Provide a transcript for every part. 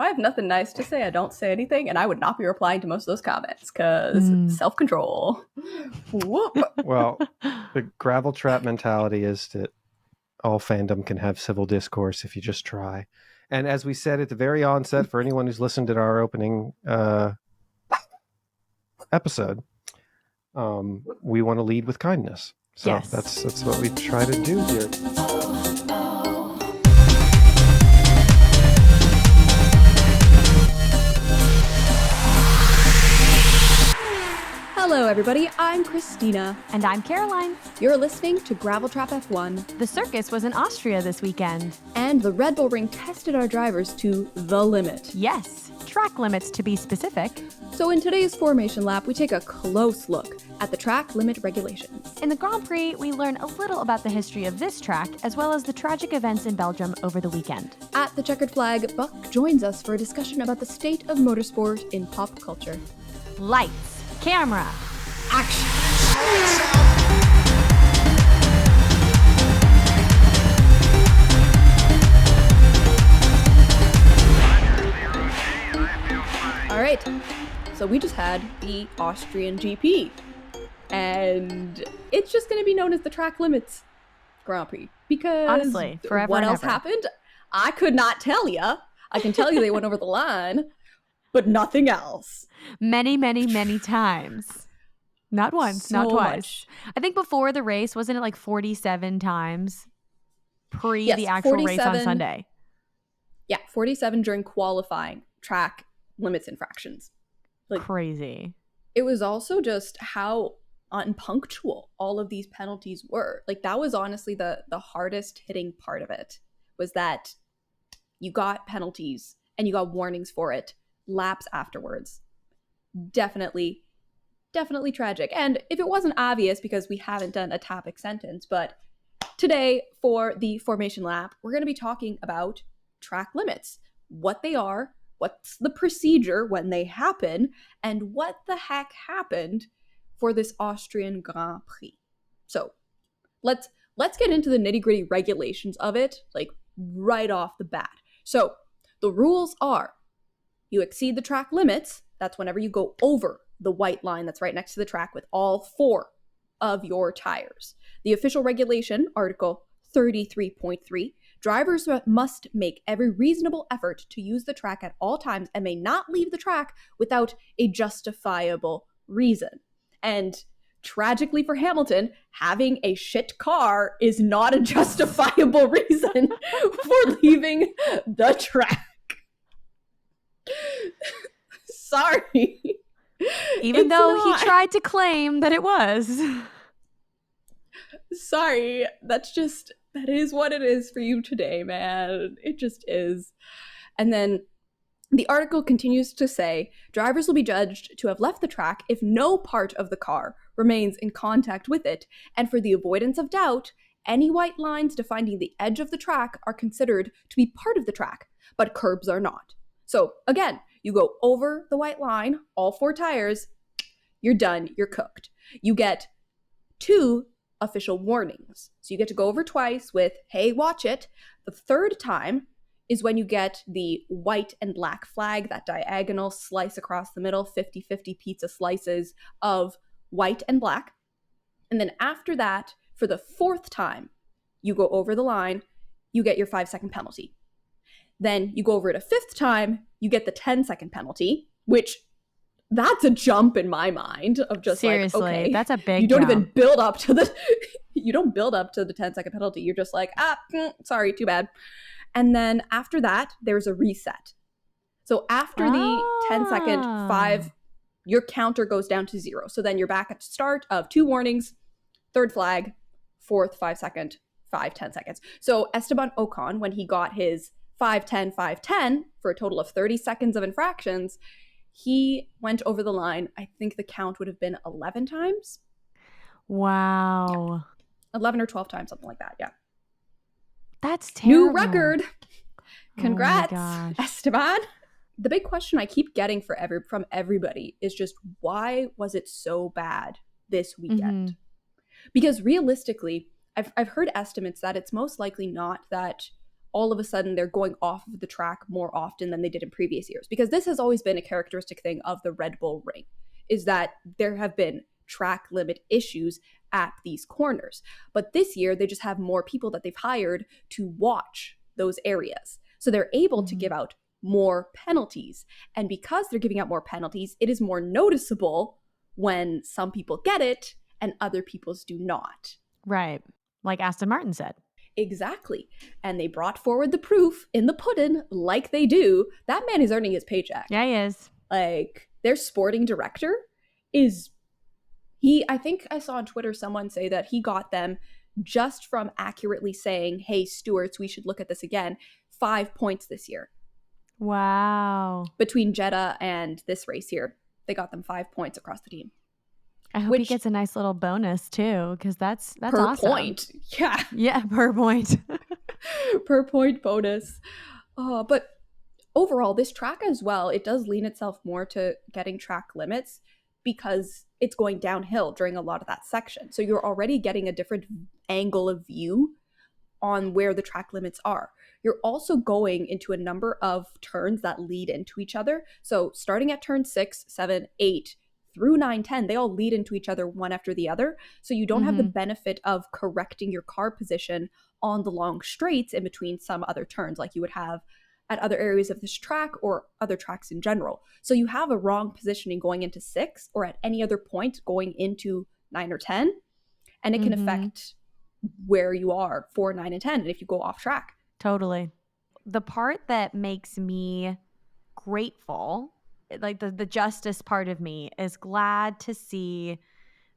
I have nothing nice to say, I don't say anything, and I would not be replying to most of those comments because self-control. Whoop. Well, the gravel trap mentality is that all fandom can have civil discourse if you just try. And as we said at the very onset, for anyone who's listened to our opening episode, we want to lead with kindness. So yes. That's what we try to do here. Hello, everybody. I'm Cristina. And I'm Caroline. You're listening to Gravel Trap F1. The circus was in Austria this weekend. And the Red Bull Ring tested our drivers to the limit. Yes, track limits to be specific. So in today's formation lap, we take a close look at the track limit regulations. In the Grand Prix, we learn a little about the history of this track, as well as the tragic events in Belgium over the weekend. At the Checkered Flag, Buck joins us for a discussion about the state of motorsport in pop culture. Lights. Camera. Action. All right. So we just had the Austrian GP. And it's just going to be known as the track limits Grand Prix. Because honestly, forever what and else ever. happened? I could not tell you. I can tell you they went over the line, but nothing else. Many, many, many times. Not once, So not twice. much. I think before the race, wasn't it like 47 times pre Yes, the actual race on 47. Sunday? Yeah, 47 during qualifying track limits infractions. Like, crazy. it was also just how unpunctual all of these penalties were. Like, that was honestly the hardest hitting part of it, was that you got penalties and you got warnings for it laps afterwards. Definitely tragic. And if it wasn't obvious, because we haven't done a topic sentence, but today for the formation lap, we're going to be talking about track limits, what they are, what's the procedure when they happen, and what the heck happened for this Austrian Grand Prix. So let's get into the nitty-gritty regulations of it, like right off the bat. So the rules are, you exceed the track limits, that's whenever you go over the white line that's right next to the track with all four of your tires. The official regulation, Article 33.3, drivers must make every reasonable effort to use the track at all times and may not leave the track without a justifiable reason. And tragically for Hamilton, having a shit car is not a justifiable reason for leaving the track. Sorry. Even It's though not. he tried to claim that it was. Sorry, that is what it is for you today, man. It just is. And then the article continues to say, drivers will be judged to have left the track if no part of the car remains in contact with it, and for the avoidance of doubt, any white lines defining the edge of the track are considered to be part of the track, but curbs are not. So again, you go over the white line, all four tires, you're done, you're cooked. You get 2 official warnings. So you get to go over twice with, hey, watch it. The third time is when you get the white and black flag, that diagonal slice across the middle, 50-50 pizza slices of white and black. And then after that, for the 4th time, you go over the line, you get your 5-second penalty. Then you go over it a 5th time, you get the 10-second penalty, which that's a jump in my mind of just seriously, like, okay, that's a big you don't jump. even build up to the you don't build up to the 10-second penalty. You're just like, sorry, too bad. And then after that, there's a reset. So after the 10-second 5, your counter goes down to 0. So then you're back at the start of 2 warnings, 3rd flag, 4th 5-second, 5 10 seconds. So Esteban Ocon, when he got his 5-10, 5-10 for a total of 30 seconds of infractions, he went over the line. I think the count would have been 11 times. Wow. Yeah. 11 or 12 times, something like that. Yeah. That's terrible. New record. Congrats, Oh my gosh. Esteban. The big question I keep getting from everybody is just, why was it so bad this weekend? Mm-hmm. Because realistically, I've heard estimates that it's most likely not that all of a sudden they're going off of the track more often than they did in previous years. Because this has always been a characteristic thing of the Red Bull Ring, is that there have been track limit issues at these corners. But this year, they just have more people that they've hired to watch those areas. So they're able to give out more penalties. And because they're giving out more penalties, it is more noticeable when some people get it and other people's do not. Right. Like Aston Martin said. Exactly. And they brought forward the proof in the pudding like they do. That man is earning his paycheck. Yeah, he is. Like, their sporting director I think I saw on Twitter someone say that he got them just from accurately saying, hey, stewards, we should look at this again, 5 points this year. Wow. Between Jeddah and this race here, they got them 5 points across the team. I hope he gets a nice little bonus too, because that's per awesome. Point. Yeah. Yeah, per point. Per point bonus. But overall, this track as well, it does lean itself more to getting track limits because it's going downhill during a lot of that section. So you're already getting a different angle of view on where the track limits are. You're also going into a number of turns that lead into each other. So starting at turn 6, 7, 8 through 9, 10, they all lead into each other one after the other. So you don't have the benefit of correcting your car position on the long straights in between some other turns like you would have at other areas of this track or other tracks in general. So you have a wrong positioning going into 6 or at any other point going into 9 or 10, and it can affect where you are for 9 and 10 and if you go off track. Totally. The part that makes me grateful, like the justice part of me, is glad to see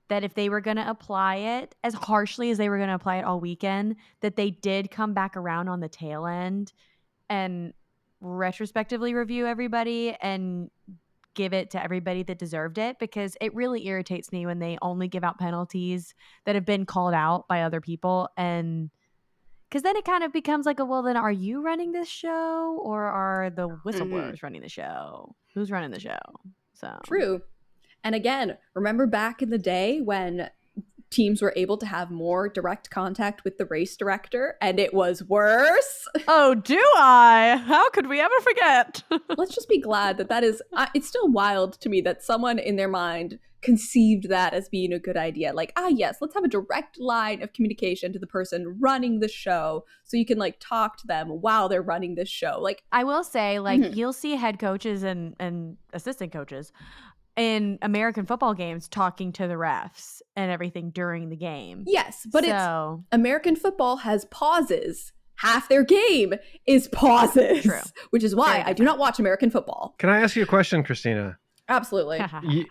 that if they were going to apply it as harshly as they were going to apply it all weekend, that they did come back around on the tail end and retrospectively review everybody and give it to everybody that deserved it, because it really irritates me when they only give out penalties that have been called out by other people. And because then it kind of becomes like, well, then are you running this show or are the whistleblowers running the show? Who's running the show? So True. And again, remember back in the day when teams were able to have more direct contact with the race director and it was worse? Oh, do I? How could we ever forget? Let's just be glad that is, it's still wild to me that someone in their mind conceived that as being a good idea. Like, yes, let's have a direct line of communication to the person running the show so you can like talk to them while they're running this show. Like, I will say, like, you'll see head coaches and assistant coaches in American football games talking to the refs and everything during the game. Yes, but it's American football has pauses. Half their game is pauses. True. Which is why I do not watch American football. Can I ask you a question, Cristina? Absolutely.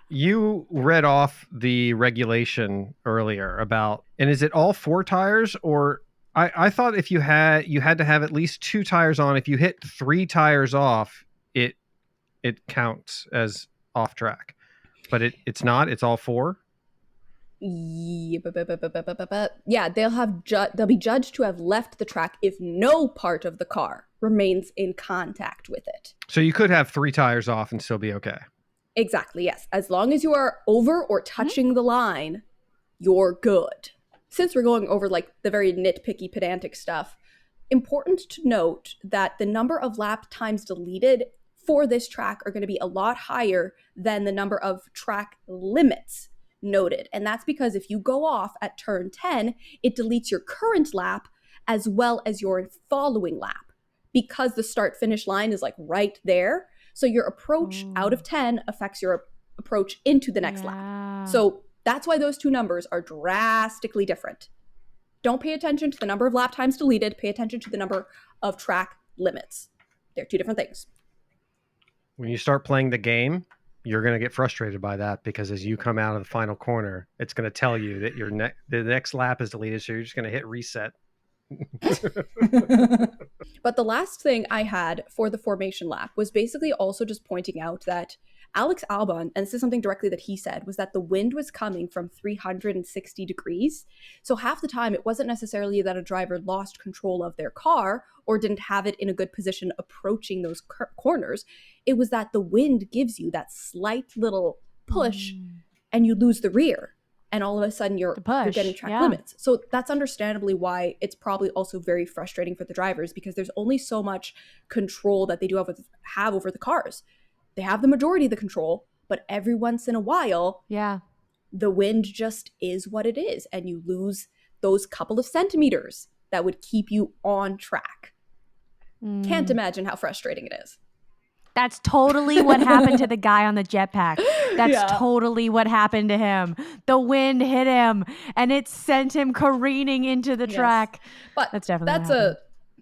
You read off the regulation earlier about, and is it all 4 tires, or I thought if you had to have at least 2 tires on. If you hit 3 tires off, it counts as off track, but it's not. It's all 4. Yeah, they'll be judged to have left the track if no part of the car remains in contact with it. So you could have 3 tires off and still be okay. Exactly, yes. As long as you are over or touching the line, you're good. Since we're going over like the very nitpicky, pedantic stuff, important to note that the number of lap times deleted for this track are going to be a lot higher than the number of track limits noted. And that's because if you go off at turn 10, it deletes your current lap as well as your following lap, because the start finish line is like right there. So your approach out of 10 affects your approach into the next lap. So that's why those 2 numbers are drastically different. Don't pay attention to the number of lap times deleted. Pay attention to the number of track limits. They're 2 different things. When you start playing the game, you're going to get frustrated by that, because as you come out of the final corner, it's going to tell you that the next lap is deleted. So you're just going to hit reset. But the last thing I had for the formation lap was basically also just pointing out that Alex Albon, and this is something directly that he said, was that the wind was coming from 360 degrees. So half the time it wasn't necessarily that a driver lost control of their car or didn't have it in a good position approaching those corners. It was that the wind gives you that slight little push and you lose the rear. and all of a sudden you're getting track yeah. limits. So that's understandably why it's probably also very frustrating for the drivers, because there's only so much control that they do have over the cars. They have the majority of the control, but every once in a while, yeah, the wind just is what it is, and you lose those couple of centimeters that would keep you on track. Can't imagine how frustrating it is. That's totally what happened to the guy on the jetpack. That's Yeah. totally what happened to him. The wind hit him and it sent him careening into the track. But that's definitely that's a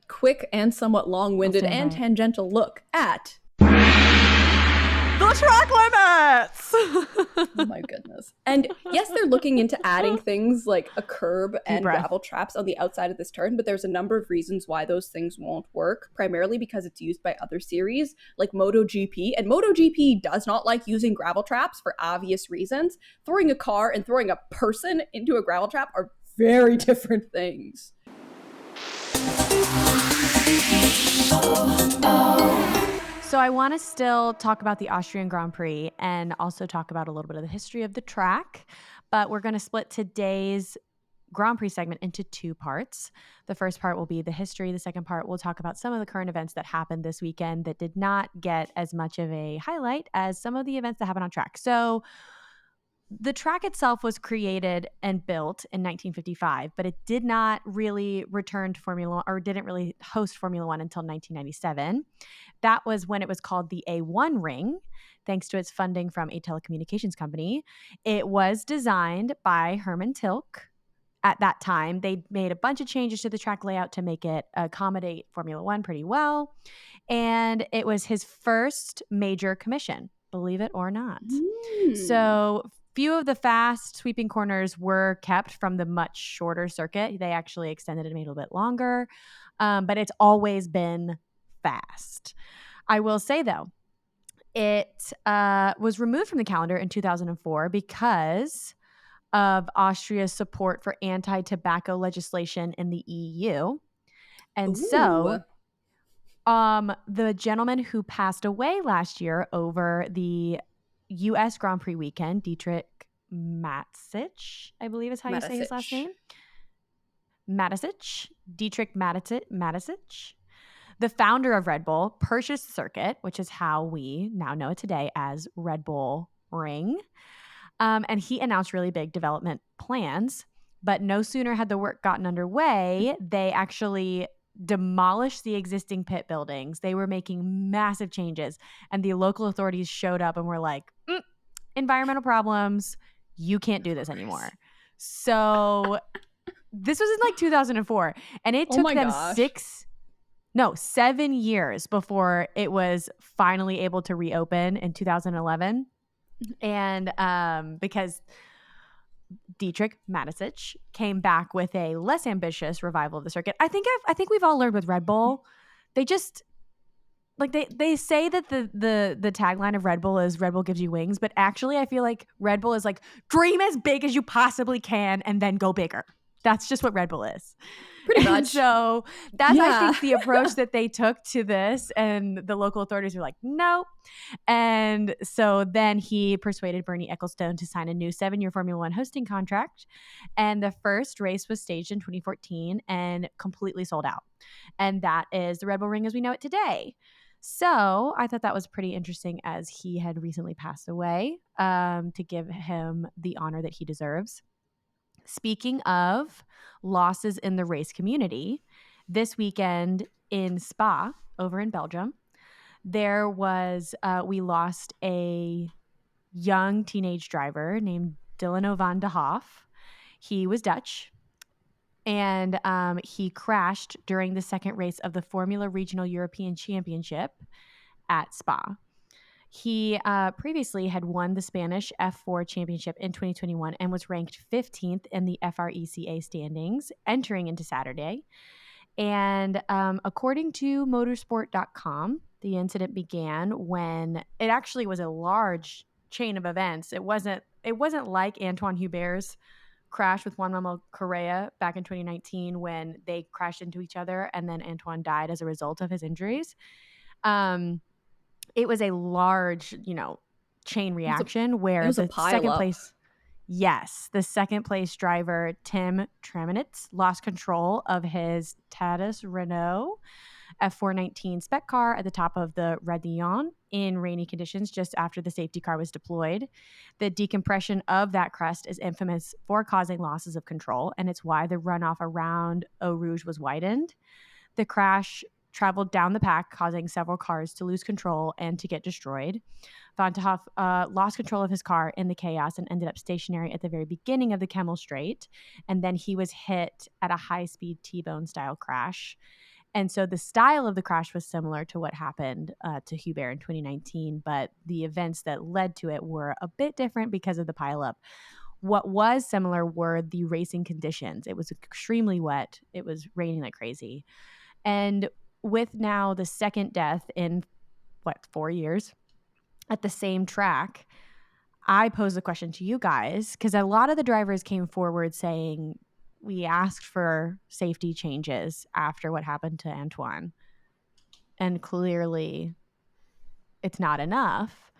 quick and somewhat long-winded and tangential look at the track limits. Oh my goodness. And yes, they're looking into adding things like a curb and gravel traps on the outside of this turn, but there's a number of reasons why those things won't work, primarily because it's used by other series like MotoGP, and MotoGP does not like using gravel traps for obvious reasons. Throwing a car and throwing a person into a gravel trap are very different things. So I want to still talk about the Austrian Grand Prix and also talk about a little bit of the history of the track, but we're going to split today's Grand Prix segment into two parts. The first part will be the history. The second part, we'll talk about some of the current events that happened this weekend that did not get as much of a highlight as some of the events that happened on track. So the track itself was created and built in 1955, but it did not really return to Formula One, or didn't really host Formula One until 1997. That was when it was called the A1 Ring, thanks to its funding from a telecommunications company. It was designed by Herman Tilke. At that time, they made a bunch of changes to the track layout to make it accommodate Formula One pretty well. And it was his first major commission, believe it or not. So few of the fast sweeping corners were kept from the much shorter circuit. They actually extended it and made it a little bit longer, but it's always been fast. I will say, though, it was removed from the calendar in 2004 because of Austria's support for anti-tobacco legislation in the EU. And so the gentleman who passed away last year over the U.S. Grand Prix weekend, Dietrich Mateschitz, I believe is how you say his last name. Dietrich Mateschitz, the founder of Red Bull, purchased the circuit, which is how we now know it today as Red Bull Ring. And he announced really big development plans, but no sooner had the work gotten underway, they actually demolished the existing pit buildings. They were making massive changes, and the local authorities showed up and were like, environmental problems, you can't do this anymore. So this was in like 2004, and it took them 7 years before it was finally able to reopen in 2011. And because Dietrich Mateschitz came back with a less ambitious revival of the circuit. I think we've all learned with Red Bull, they just like they say that the tagline of Red Bull is Red Bull gives you wings, but actually I feel like Red Bull is like dream as big as you possibly can and then go bigger. That's just what Red Bull is. Pretty much. So that's, I think, the approach that they took to this, and the local authorities were like, no. And so then he persuaded Bernie Ecclestone to sign a new 7-year Formula One hosting contract. And the first race was staged in 2014 and completely sold out. And that is the Red Bull Ring as we know it today. So I thought that was pretty interesting, as he had recently passed away, to give him the honor that he deserves. Speaking of losses in the race community, this weekend in Spa, over in Belgium, there was, we lost a young teenage driver named Dilano van de Hoff. He was Dutch, and he crashed during the second race of the Formula Regional European Championship at Spa. He previously had won the Spanish F4 Championship in 2021 and was ranked 15th in the FRECA standings entering into Saturday. And according to motorsport.com, the incident began when it actually was a large chain of events. It wasn't like Antoine Hubert's crash with Juan Manuel Correa back in 2019 when they crashed into each other and then Antoine died as a result of his injuries. It was a large, chain reaction where the second place. Yes, the second place driver, Tim Traminitz, lost control of his Tatuus Renault F419 spec car at the top of the Radillon in rainy conditions just after the safety car was deployed. The decompression of that crest is infamous for causing losses of control, and it's why the runoff around Eau Rouge was widened. The crash traveled down the pack, causing several cars to lose control and to get destroyed. Van 't Hoff lost control of his car in the chaos and ended up stationary at the very beginning of the Kemmel Straight. And then he was hit at a high-speed T-bone style crash. And so the style of the crash was similar to what happened to Hubert in 2019, but the events that led to it were a bit different because of the pileup. What was similar were the racing conditions. It was extremely wet. It was raining like crazy. And with now the second death in, 4 years at the same track, I pose the question to you guys, because a lot of the drivers came forward saying, we asked for safety changes after what happened to Antoine. And clearly it's not enough.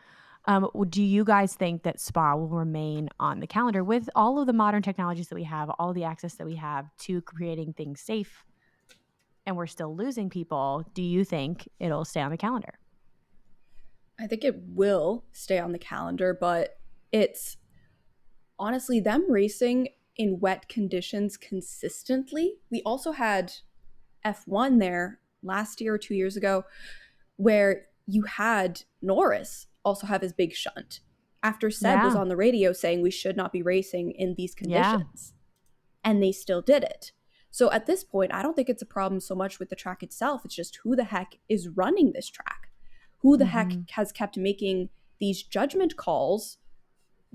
Do you guys think that Spa will remain on the calendar with all of the modern technologies that we have, all the access that we have to creating things safe, and we're still losing people? Do you think it'll stay on the calendar? I think it will stay on the calendar, but it's honestly them racing in wet conditions consistently. We also had F1 there last year or 2 years ago where you had Norris also have his big shunt after Seb was on the radio saying we should not be racing in these conditions. And they still did it. So at this point, I don't think it's a problem so much with the track itself. It's just who the heck is running this track? Who the heck has kept making these judgment calls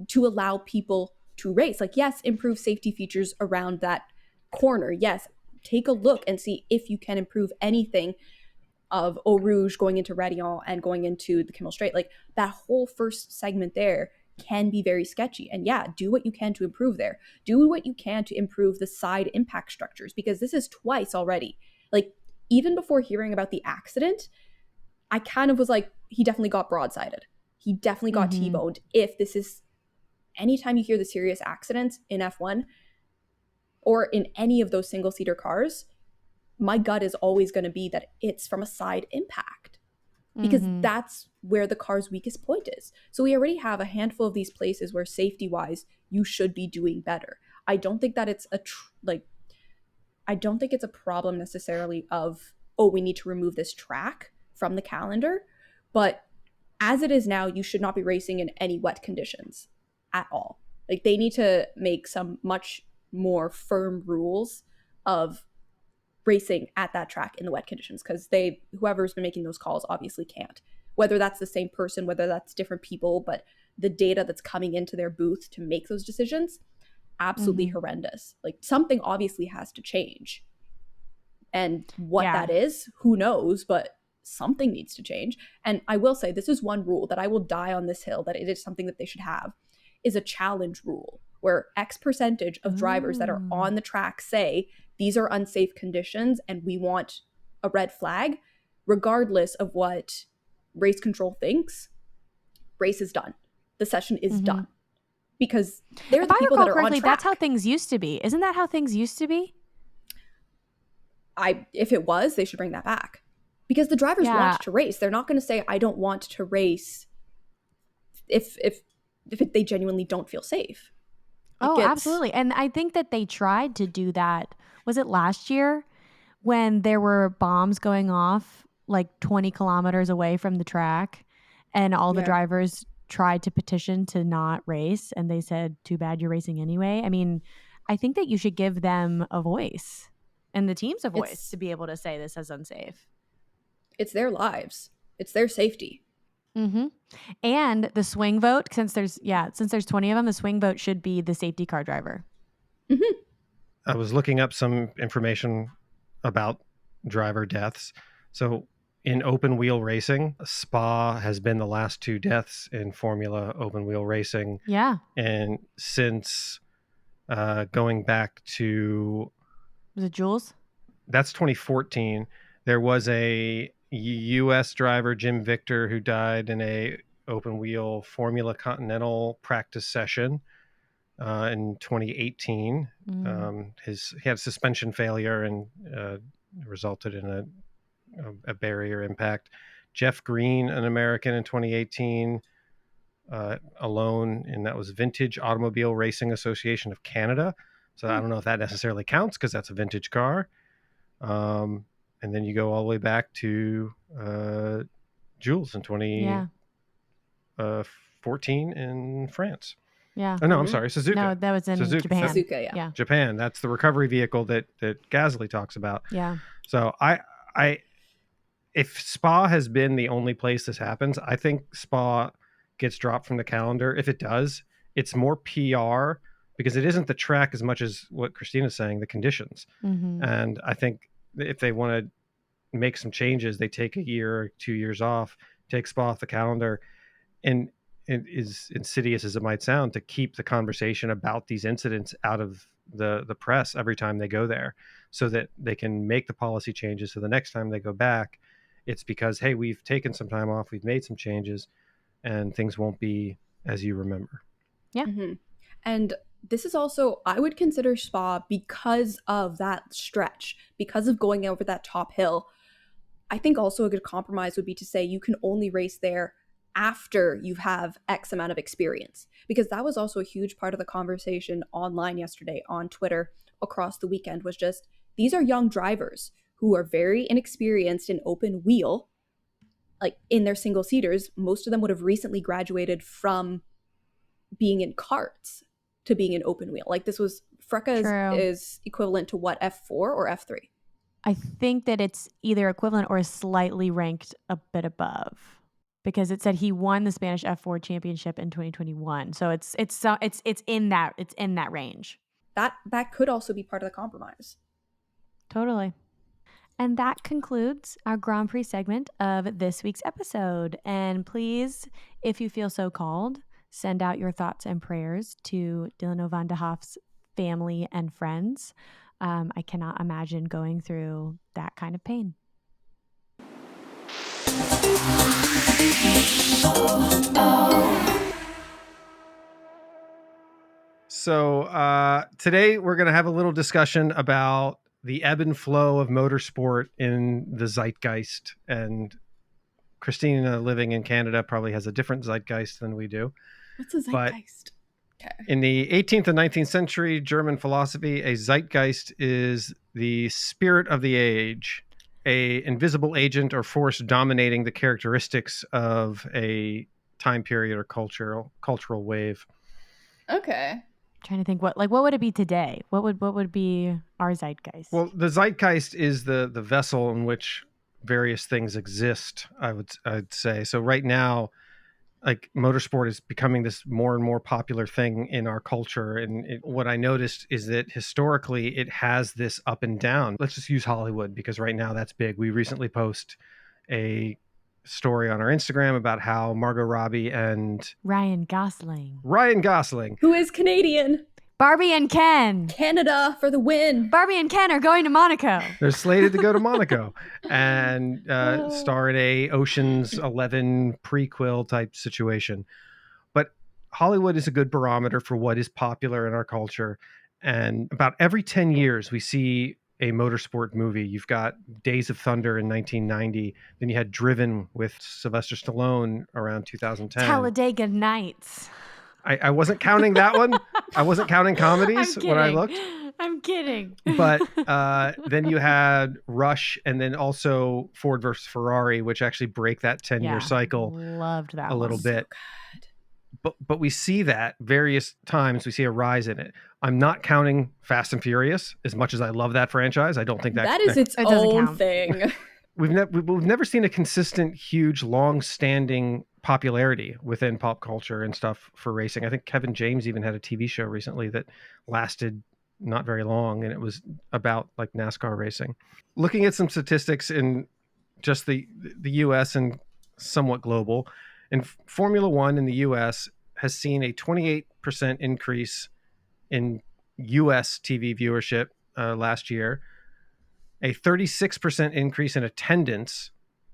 to allow people to race? Like, yes, improve safety features around that corner. Yes, take a look and see if you can improve anything of Eau Rouge going into Radillon and going into the Kemmel Straight. Like, that whole first segment there can be very sketchy. And yeah, do what you can to improve there. Do what you can to improve the side impact structures, because this is twice already. Like, even before hearing about the accident, I kind of was like, he definitely got broadsided. He definitely got T-boned. If this is, anytime you hear the serious accidents in F1 or in any of those single-seater cars, my gut is always going to be that it's from a side impact, because that's where the car's weakest point is. So we already have a handful of these places where safety-wise, you should be doing better. I don't think that it's I don't think it's a problem necessarily of, oh, we need to remove this track from the calendar. But as it is now, you should not be racing in any wet conditions at all. Like, they need to make some much more firm rules of racing at that track in the wet conditions, because whoever's been making those calls obviously can't. Whether that's the same person, whether that's different people, but the data that's coming into their booth to make those decisions, absolutely horrendous. Like, something obviously has to change. And what that is, who knows, but something needs to change. And I will say, this is one rule that I will die on this hill, that it is something that they should have, is a challenge rule, where X percentage of drivers that are on the track say, these are unsafe conditions and we want a red flag, regardless of what race control thinks, race is done. The session is done. Because they're the people that are on track. That's how things used to be. Isn't that how things used to be? If it was, they should bring that back. Because the drivers want to race. They're not going to say, I don't want to race if they genuinely don't feel safe. Absolutely. And I think that they tried to do that. Was it last year when there were bombs going off like 20 kilometers away from the track, and all the drivers tried to petition to not race, and they said, too bad, you're racing anyway? I mean, I think that you should give them a voice, and the teams a voice, to be able to say this is unsafe. It's their lives. It's their safety. And the swing vote, since there's 20 of them, the swing vote should be the safety car driver. I was looking up some information about driver deaths. So in open wheel racing, Spa has been the last 2 deaths in Formula open wheel racing. Yeah. And since going back to... Was it Jules? That's 2014. There was a U.S. driver, Jim Victor, who died in a open wheel Formula Continental practice session. in 2018. He had suspension failure and resulted in a barrier impact. Jeff Green, an American in 2018, alone, and that was Vintage Automobile Racing Association of Canada. So I don't know if that necessarily counts because that's a vintage car. And then you go all the way back to Jules in 2014 in France. Yeah. Oh, no, I'm sorry, Suzuka. No, that was in Japan. Suzuka, yeah. Japan. That's the recovery vehicle that Gasly talks about. Yeah. So if Spa has been the only place this happens, I think Spa gets dropped from the calendar. If it does, it's more PR because it isn't the track as much as what Christina's saying, the conditions. And I think if they want to make some changes, they take a year or 2 years off, take Spa off the calendar, and it is insidious as it might sound to keep the conversation about these incidents out of the press every time they go there, so that they can make the policy changes. So the next time they go back, it's because, hey, we've taken some time off, we've made some changes, and things won't be as you remember. Yeah. And this is also, I would consider Spa, because of that stretch, because of going over that top hill. I think also a good compromise would be to say you can only race there after you have X amount of experience, because that was also a huge part of the conversation online yesterday on Twitter across the weekend, was just, these are young drivers who are very inexperienced in open wheel, like in their single seaters. Most of them would have recently graduated from being in karts to being in open wheel. Like, this was, Freca is equivalent to what, F4 or F3? I think that it's either equivalent or slightly ranked a bit above, because it said he won the Spanish F4 championship in 2021. So it's in that range. That could also be part of the compromise. Totally. And that concludes our Grand Prix segment of this week's episode. And please, if you feel so called, send out your thoughts and prayers to Dilano van de Hoff's family and friends. I cannot imagine going through that kind of pain. So today we're going to have a little discussion about the ebb and flow of motorsport in the zeitgeist. And Cristina, living in Canada, probably has a different zeitgeist than we do. What's a zeitgeist? In the 18th and 19th century German philosophy, a zeitgeist is the spirit of the age, a invisible agent or force dominating the characteristics of a time period or cultural wave. Okay. Trying to think what would it be today? What would be our zeitgeist? Well, the zeitgeist is the vessel in which various things exist, I'd say. So right now, like, motorsport is becoming this more and more popular thing in our culture. And what I noticed is that historically it has this up and down. Let's just use Hollywood because right now that's big. We recently posted a story on our Instagram about how Margot Robbie and Ryan Gosling, who is Canadian, Barbie and Ken, Canada for the win. Barbie and Ken are going to Monaco. They're slated to go to Monaco and star in a Ocean's 11 prequel type situation. But Hollywood is a good barometer for what is popular in our culture. And about every 10 years, we see a motorsport movie. You've got Days of Thunder in 1990. Then you had Driven with Sylvester Stallone around 2010. Talladega Nights. I wasn't counting that one. I wasn't counting comedies when I looked. I'm kidding. But then you had Rush, and then also Ford versus Ferrari, which actually break that 10-year cycle. Loved that a little bit. So but we see that various times. We see a rise in it. I'm not counting Fast and Furious as much as I love that franchise. I don't think that is its own thing. We've never seen a consistent, huge, long-standing popularity within pop culture and stuff for racing. I think Kevin James even had a TV show recently that lasted not very long, and it was about like NASCAR racing. Looking at some statistics in just the US and somewhat global, and Formula One in the US has seen a 28% increase in US TV viewership last year, a 36% increase in attendance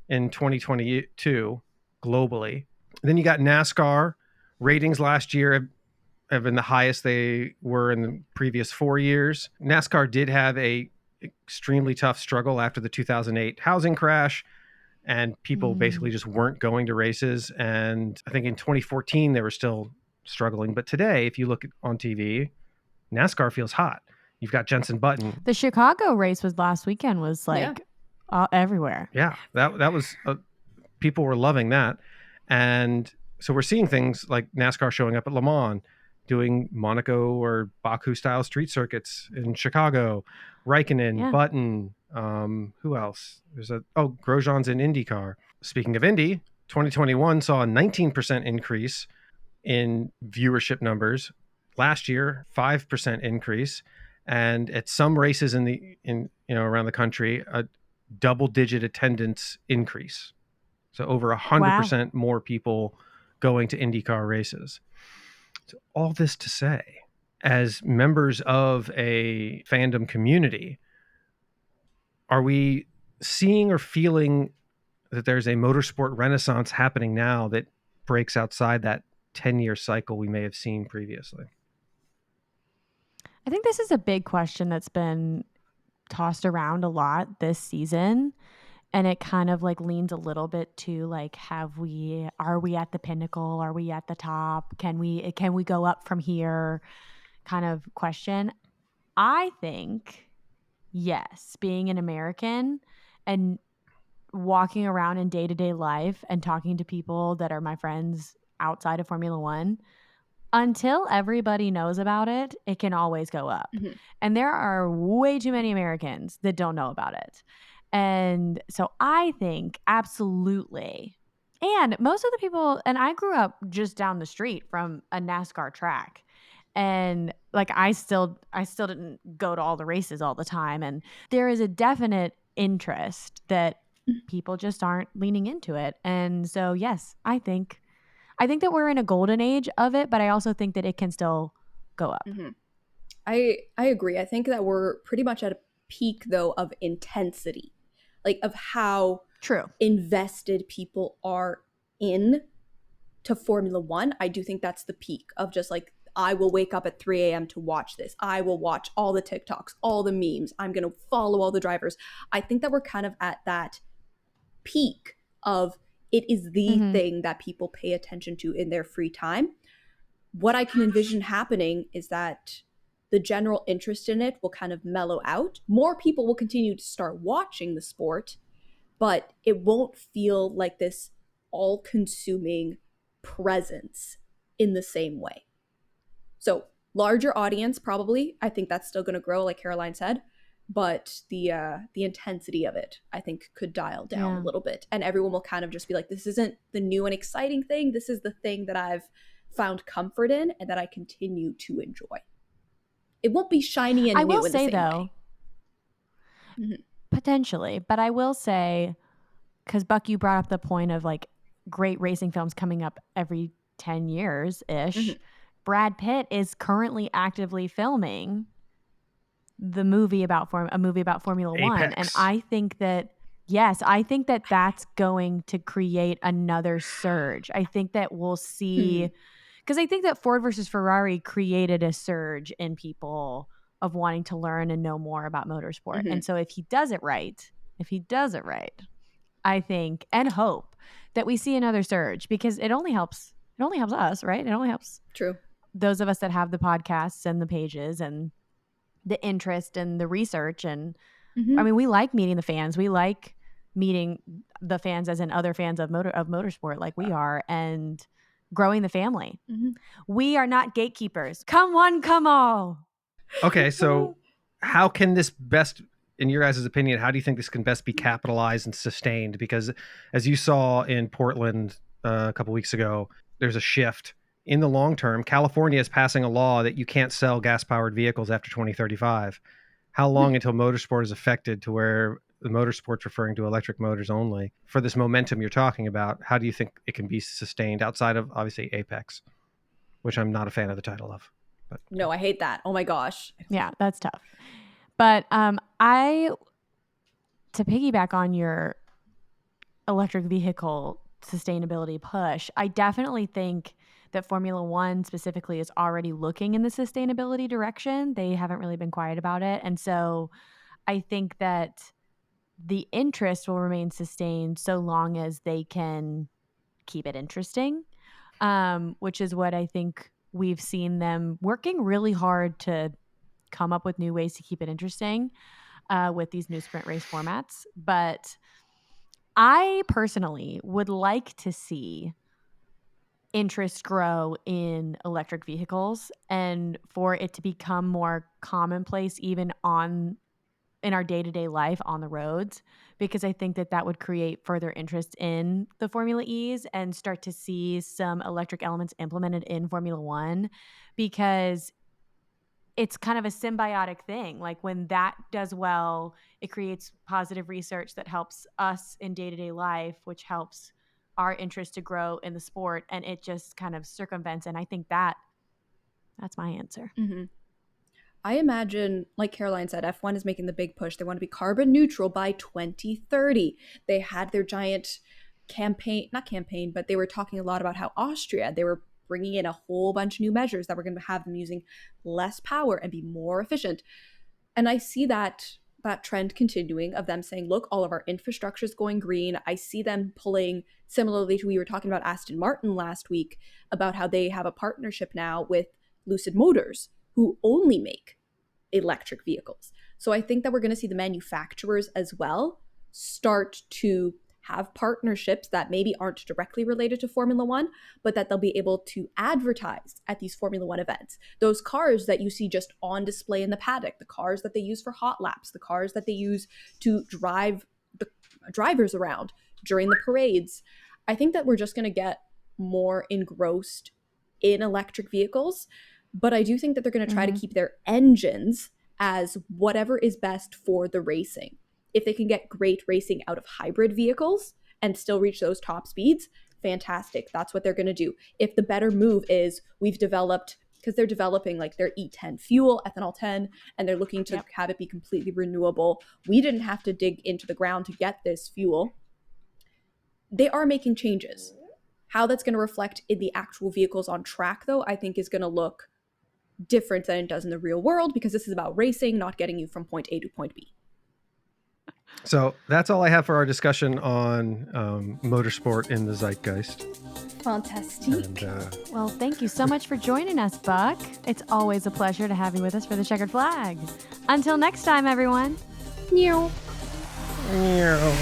in 2022 globally. Then you got NASCAR ratings last year have been the highest they were in the previous 4 years. NASCAR did have a extremely tough struggle after the 2008 housing crash, and people basically just weren't going to races. And I think in 2014 they were still struggling. But today, if you look on TV, NASCAR feels hot. You've got Jensen Button. The Chicago race was last weekend, was like everywhere. Yeah, that was people were loving that. And so we're seeing things like NASCAR showing up at Le Mans, doing Monaco or Baku style street circuits in Chicago, Raikkonen, Button, who else? Grosjean's in IndyCar. Speaking of Indy, 2021 saw a 19% increase in viewership numbers. Last year, 5% increase, and at some races in around the country, a double-digit attendance increase. So over 100% more people going to IndyCar races. So all this to say, as members of a fandom community, are we seeing or feeling that there's a motorsport renaissance happening now that breaks outside that 10-year cycle we may have seen previously? I think this is a big question that's been tossed around a lot this season. And it kind of like leans a little bit to like, are we at the pinnacle? Are we at the top? Can we go up from here? Kind of question. I think, yes, being an American and walking around in day-to-day life and talking to people that are my friends outside of Formula One, until everybody knows about it, it can always go up. Mm-hmm. And there are way too many Americans that don't know about it. And so I think absolutely. And most of the people, and I grew up just down the street from a NASCAR track. And like I still didn't go to all the races all the time. And there is a definite interest that people just aren't leaning into it. And so yes, I think that we're in a golden age of it, but I also think that it can still go up. Mm-hmm. I agree. I think that we're pretty much at a peak though of intensity, like of how invested people are in to Formula One. I do think that's the peak of just like, I will wake up at 3 a.m. to watch this. I will watch all the TikToks, all the memes. I'm going to follow all the drivers. I think that we're kind of at that peak of it is the thing that people pay attention to in their free time. What I can envision happening is that the general interest in it will kind of mellow out. More people will continue to start watching the sport, but it won't feel like this all-consuming presence in the same way. So larger audience, probably. I think that's still going to grow, like Caroline said. But the intensity of it, I think, could dial down a little bit. And everyone will kind of just be like, this isn't the new and exciting thing. This is the thing that I've found comfort in and that I continue to enjoy. It won't be shiny and new in the same way. Mm-hmm. Potentially. But I will say, because Buck, you brought up the point of like great racing films coming up every 10 years-ish. Mm-hmm. Brad Pitt is currently actively filming a movie about Formula Apex. One. And I think that, that's going to create another surge. I think that we'll see, because I think that Ford versus Ferrari created a surge in people of wanting to learn and know more about motorsport. Mm-hmm. And so if he does it right, I think and hope that we see another surge, because it only helps us, right? It only helps those of us that have the podcasts and the pages and the interest and the research. And I mean, we like meeting the fans. We like meeting the fans as in other fans of motorsport like we are, and growing the family. Mm-hmm. We are not gatekeepers. Come one, come all. Okay, so how can this best, in your guys' opinion, how do you think this can best be capitalized and sustained? Because as you saw in Portland a couple weeks ago, there's a shift. In the long term, California is passing a law that you can't sell gas-powered vehicles after 2035. How long until motorsport is affected to where the motorsport's referring to electric motors only? For this momentum you're talking about, how do you think it can be sustained outside of, obviously, Apex, which I'm not a fan of the title of? But no, I hate that. Oh my gosh. Yeah, that's tough. But to piggyback on your electric vehicle sustainability push, I definitely think that Formula One specifically is already looking in the sustainability direction. They haven't really been quiet about it. And so I think that the interest will remain sustained so long as they can keep it interesting, which is what I think we've seen them working really hard to come up with new ways to keep it interesting with these new sprint race formats. But I personally would like to see interest grow in electric vehicles and for it to become more commonplace even in our day-to-day life on the roads, because I think that would create further interest in the Formula E's and start to see some electric elements implemented in Formula One, because it's kind of a symbiotic thing. Like when that does well, it creates positive research that helps us in day-to-day life, which helps our interest to grow in the sport, and it just kind of circumvents. And I think that's my answer. Mm-hmm. I imagine, like Caroline said, F1 is making the big push. They want to be carbon neutral by 2030. They had their giant not campaign, but they were talking a lot about how Austria, they were bringing in a whole bunch of new measures that were going to have them using less power and be more efficient. And I see that trend continuing of them saying, look, all of our infrastructure is going green. I see them pulling, similarly to we were talking about Aston Martin last week, about how they have a partnership now with Lucid Motors, who only make electric vehicles. So I think that we're going to see the manufacturers as well start to have partnerships that maybe aren't directly related to Formula One, but that they'll be able to advertise at these Formula One events. Those cars that you see just on display in the paddock, the cars that they use for hot laps, the cars that they use to drive the drivers around during the parades. I think that we're just going to get more engrossed in electric vehicles. But I do think that they're going to try to keep their engines as whatever is best for the racing. If they can get great racing out of hybrid vehicles and still reach those top speeds, fantastic. That's what they're going to do. If the better move is we've developed, because they're developing like their E10 fuel, ethanol 10, and they're looking to have it be completely renewable. We didn't have to dig into the ground to get this fuel. They are making changes. How that's going to reflect in the actual vehicles on track, though, I think is going to look different than it does in the real world, because this is about racing, not getting you from point A to point B. So that's all I have for our discussion on motorsport in the zeitgeist. Fantastic. Well, thank you so much for joining us, Buck. It's always a pleasure to have you with us for the Checkered Flag. Until next time, everyone. Meow. Meow.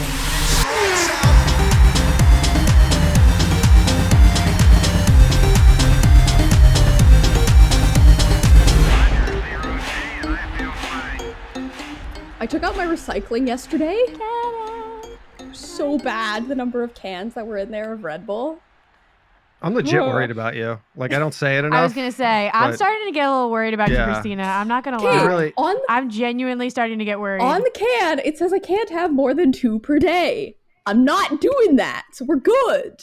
I took out my recycling yesterday. So bad, the number of cans that were in there of Red Bull. I'm legit worried about you. Like, I don't say it enough. I was going to say, I'm starting to get a little worried about you, Cristina. I'm not going to lie. Really? I'm genuinely starting to get worried. On the can, it says I can't have more than 2 per day. I'm not doing that, so we're good.